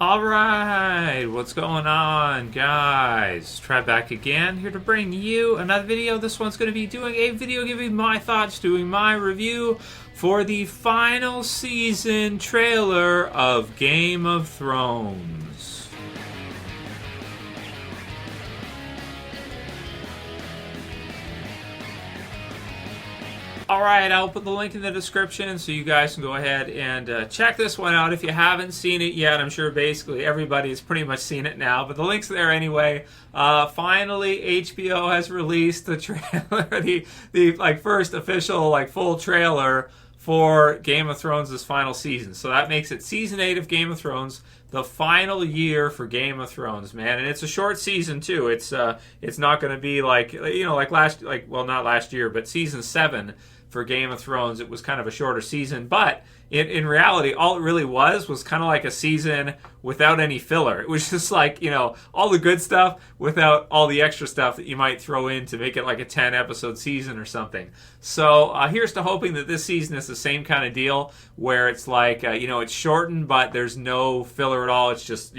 Alright, what's going on, guys? Trev back again, here to bring you another video. This one's going to be doing a video giving my thoughts, doing my review for the final season trailer of Game of Thrones. Alright, I'll put the link in the description so you guys can go ahead and check this one out if you haven't seen it yet. I'm sure basically everybody's pretty much seen it now, but the link's there anyway. Finally, HBO has released the trailer, the first official full trailer for Game of Thrones' final season. So that makes it season 8 of Game of Thrones, the final year for Game of Thrones, man. And it's a short season too. It's not going to be not last year, but season 7 for Game of Thrones. It was kind of a shorter season, but in reality, all it really was kind of like a season without any filler. It was just all the good stuff without all the extra stuff that you might throw in to make it like a 10-episode season or something. So here's to hoping that this season is the same kind of deal, where it's it's shortened, but there's no filler at all. It's just,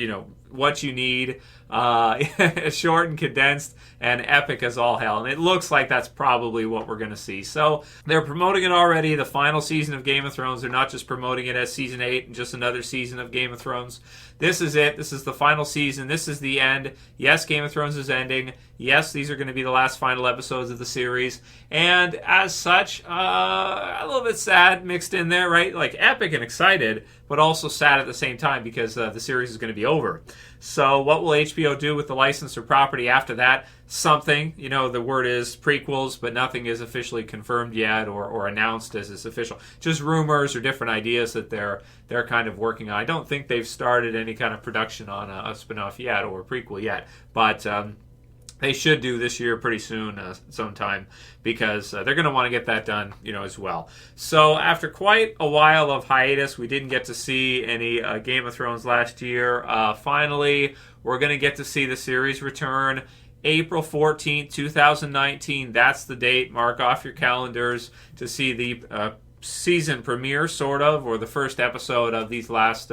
what you need. Short and condensed and epic as all hell. And it looks like that's probably what we're going to see. So they're promoting it already, the final season of Game of Thrones. They're not just promoting it as season 8 and just another season of Game of Thrones. This is it. This is the final season. This is the end. Yes, Game of Thrones is ending. Yes, these are going to be the last final episodes of the series. And as such, a little bit sad mixed in there, right? Like epic and excited, but also sad at the same time because the series is going to be over. So what will HBO do with the license or property after that? Something. The word is prequels, but nothing is officially confirmed yet or announced as is official. Just rumors or different ideas that they're kind of working on. I don't think they've started any kind of production on a spinoff yet or a prequel yet, but they should do this year pretty soon sometime, because they're going to want to get that done, as well. So after quite a while of hiatus, we didn't get to see any Game of Thrones last year. Finally, we're going to get to see the series return. April 14th, 2019. That's the date. Mark off your calendars to see the season premiere, sort of, or the first episode of these last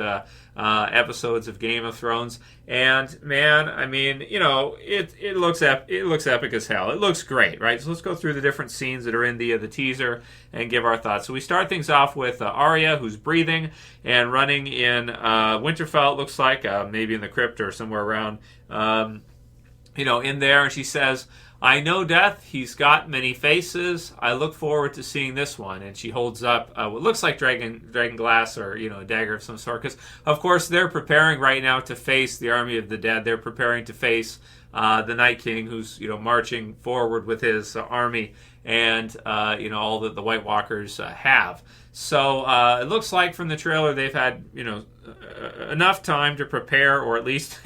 episodes of Game of Thrones. And man, I mean, it looks epic as hell. It looks great, right? So let's go through the different scenes that are in the teaser and give our thoughts. So we start things off with Arya, who's breathing and running in Winterfell. It looks like maybe in the crypt or somewhere around, in there, and she says, "I know death. He's got many faces. I look forward to seeing this one." And she holds up what looks like dragon glass or, a dagger of some sort. Because, of course, they're preparing right now to face the army of the dead. They're preparing to face the Night King, who's, marching forward with his army and, all that the White Walkers have. So it looks like from the trailer they've had, enough time to prepare, or at least,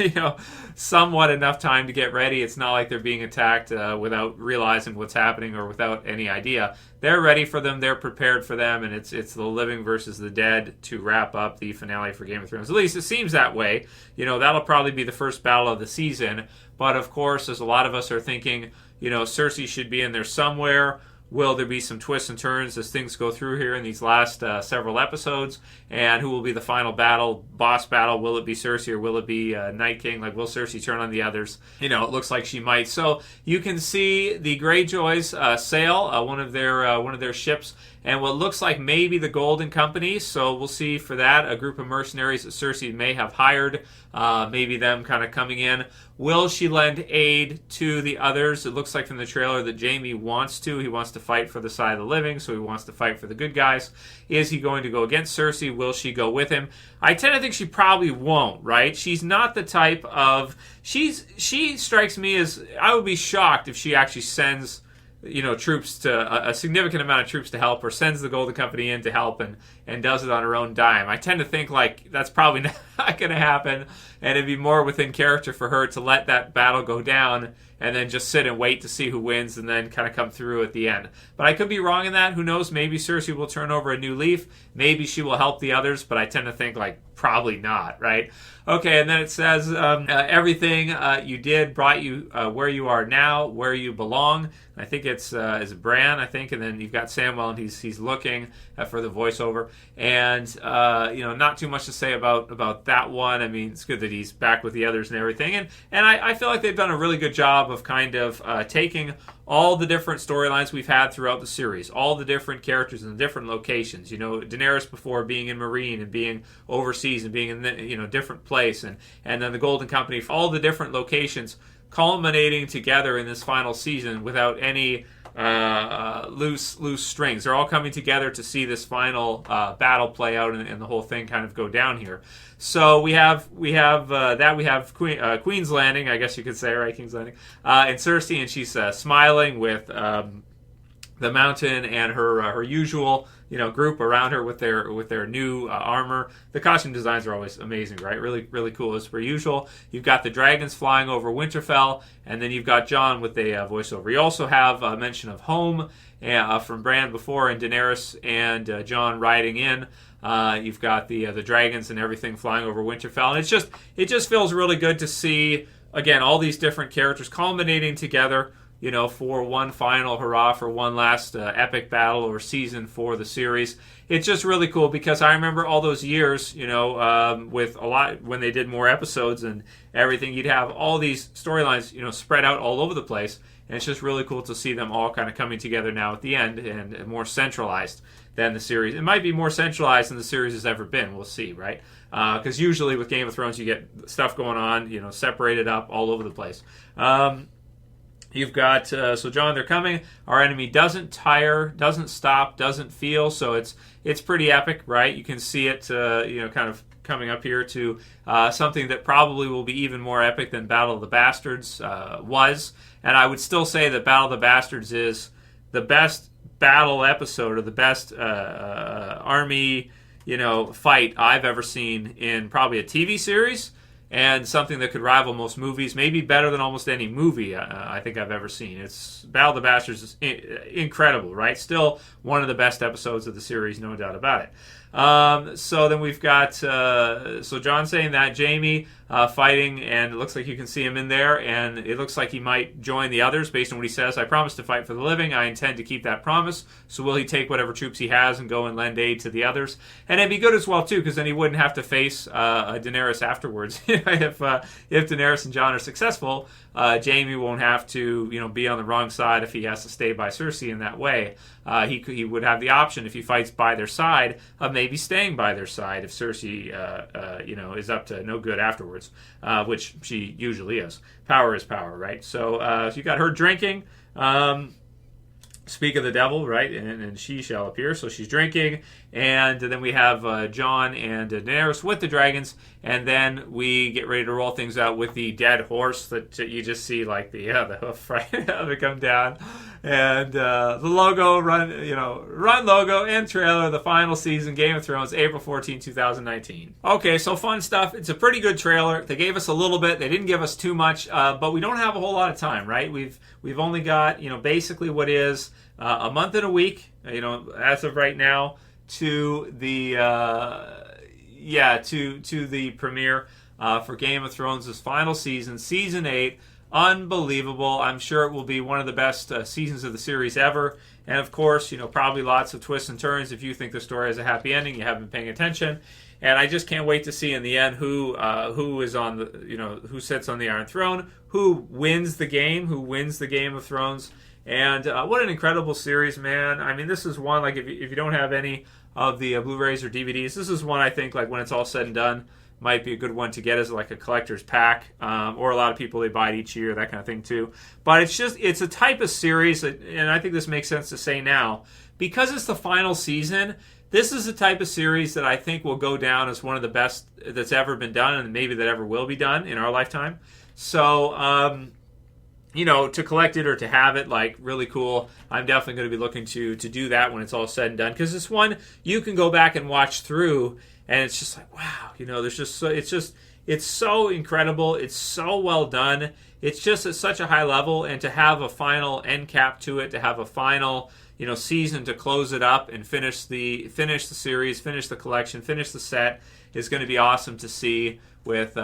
somewhat enough time to get ready. It's not like they're being attacked without realizing what's happening or without any idea. They're ready for them. They're prepared for them, and it's the living versus the dead to wrap up the finale for Game of Thrones. At least it seems that way. That'll probably be the first battle of the season. But of course, as a lot of us are thinking, Cersei should be in there somewhere. Will there be some twists and turns as things go through here in these last several episodes? And who will be the final boss battle? Will it be Cersei or will it be Night King? Will Cersei turn on the others? It looks like she might. So you can see the Greyjoys sail one of their ships, and what looks like maybe the Golden Company. So we'll see for that, a group of mercenaries that Cersei may have hired, maybe them kind of coming in. Will she lend aid to the others? It looks like from the trailer that Jaime wants to. He wants to fight for the side of the living, so he wants to fight for the good guys. Is he going to go against Cersei? Will she go with him? I tend to think she probably won't, right? She's not the type of... She strikes me as... I would be shocked if she actually sends... troops to a significant amount of troops to help, or sends the Golden Company in to help and does it on her own dime. I tend to think that's probably not going to happen, and it'd be more within character for her to let that battle go down and then just sit and wait to see who wins and then kind of come through at the end. But I could be wrong in that. Who knows? Maybe Cersei will turn over a new leaf. Maybe she will help the others, but I tend to think probably not, right? Okay, and then it says, everything you did brought you where you are now, where you belong. I think it's Bran, I think, and then you've got Samwell, and he's looking for the voiceover. And, not too much to say about that one. I mean, it's good that he's back with the others and everything. And I feel like they've done a really good job of kind of taking all the different storylines we've had throughout the series, all the different characters in the different locations. Daenerys before being in Meereen and being overseas and being in different place, and then the Golden Company, all the different locations culminating together in this final season without any loose strings. They're all coming together to see this final battle play out and the whole thing kind of go down here. So we have Queen's Landing, I guess you could say, right? King's Landing, and Cersei, and she's smiling with the Mountain and her usual group around her with their new armor. The costume designs are always amazing, right? Really, really cool as per usual. You've got the dragons flying over Winterfell, and then you've got Jon with a voiceover. You also have a mention of home from Bran before, and Daenerys and Jon riding in. You've got the dragons and everything flying over Winterfell, and it just feels really good to see again all these different characters culminating together, for one final hurrah, for one last epic battle or season for the series. It's just really cool because I remember all those years, with a lot, when they did more episodes and everything, you'd have all these storylines, spread out all over the place. And it's just really cool to see them all kind of coming together now at the end and more centralized than the series. It might be more centralized than the series has ever been. We'll see, right? Because usually with Game of Thrones, you get stuff going on, separated up all over the place. You've got, so Jon, they're coming. Our enemy doesn't tire, doesn't stop, doesn't feel. So it's pretty epic, right? You can see it, kind of coming up here to something that probably will be even more epic than Battle of the Bastards was. And I would still say that Battle of the Bastards is the best battle episode or the best army, fight I've ever seen in probably a TV series. And something that could rival most movies, maybe better than almost any movie I think I've ever seen. Battle of the Bastards is incredible, right? Still one of the best episodes of the series, no doubt about it. So then we've got Jon saying that, Jaime fighting, and it looks like you can see him in there, and it looks like he might join the others based on what he says. I promise to fight for the living. I intend to keep that promise. So will he take whatever troops he has and go and lend aid to the others? And it'd be good as well, too, because then he wouldn't have to face Daenerys afterwards. If Daenerys and Jon are successful, Jaime won't have to be on the wrong side if he has to stay by Cersei in that way. He would have the option, if he fights by their side, of maybe staying by their side if Cersei is up to no good afterwards, which she usually is. Power is power, right? So you got her drinking. Speak of the devil, right? And she shall appear. So she's drinking. And then we have Jon and Daenerys with the dragons. And then we get ready to roll things out with the dead horse that you just see, like the hoof, right? They come down. And the logo, run logo and trailer, the final season, Game of Thrones, April 14, 2019. Okay, so fun stuff. It's a pretty good trailer. They gave us a little bit. They didn't give us too much, but we don't have a whole lot of time, right? We've only got, basically what is a month and a week, as of right now, to the to the premiere for Game of Thrones' final season, season 8. Unbelievable. I'm sure it will be one of the best seasons of the series ever. And of course, probably lots of twists and turns. If you think the story has a happy ending, you haven't been paying attention. And I just can't wait to see in the end who is on the who sits on the Iron Throne, who wins the game of Thrones. And what an incredible series, man. I mean, this is one, like, if you don't have any of the Blu-rays or DVDs, this is one I think, like, when it's all said and done, might be a good one to get as like a collector's pack, or a lot of people, they buy it each year, that kind of thing too. But it's a type of series that, and I think this makes sense to say now, because it's the final season, this is the type of series that I think will go down as one of the best that's ever been done, and maybe that ever will be done in our lifetime. So, to collect it or to have it, like, really cool. I'm definitely going to be looking to do that when it's all said and done, because it's one you can go back and watch through. And it's just like, wow, it's so incredible. It's so well done. It's just at such a high level. And to have a final end cap to it, to have a final, season to close it up and finish the series, finish the collection, finish the set. is going to be awesome to see with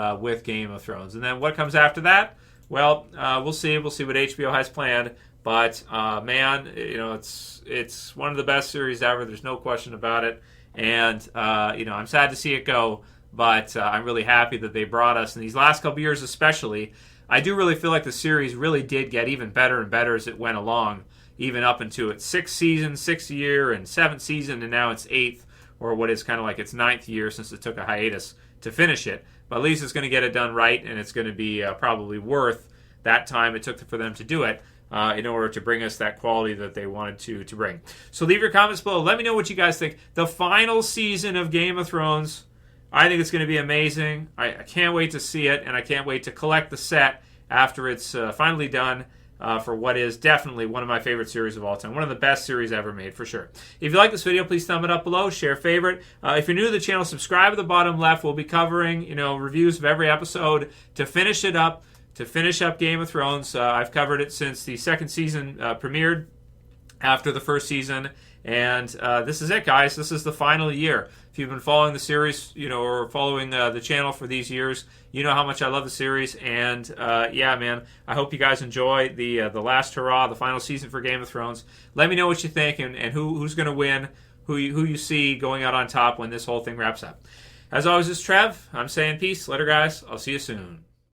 Game of Thrones. And then what comes after that? Well, we'll see. We'll see what HBO has planned. But man, it's one of the best series ever. There's no question about it. And I'm sad to see it go, but I'm really happy that they brought us. In these last couple years, especially, I do really feel like the series really did get even better and better as it went along, even up into its 6th season, 6th year, and 7th season, and now it's 8th, or what is kind of like its 9th year since it took a hiatus to finish it. But at least it's going to get it done right, and it's going to be probably worth that time it took for them to do it in order to bring us that quality that they wanted to bring. So leave your comments below. Let me know what you guys think. The final season of Game of Thrones, I think it's going to be amazing. I can't wait to see it, and I can't wait to collect the set after it's finally done for what is definitely one of my favorite series of all time. One of the best series ever made, for sure. If you like this video, please thumb it up below, share favorite. If you're new to the channel, subscribe at the bottom left. We'll be covering reviews of every episode to finish it up. To finish up Game of Thrones. I've covered it since the 2nd season premiered after the 1st season. And this is it, guys. This is the final year. If you've been following the series, or following the channel for these years, you know how much I love the series. And yeah, man, I hope you guys enjoy the last hurrah, the final season for Game of Thrones. Let me know what you think and who's going to win, who you see going out on top when this whole thing wraps up. As always, it's Trev. I'm saying peace. Later, guys. I'll see you soon.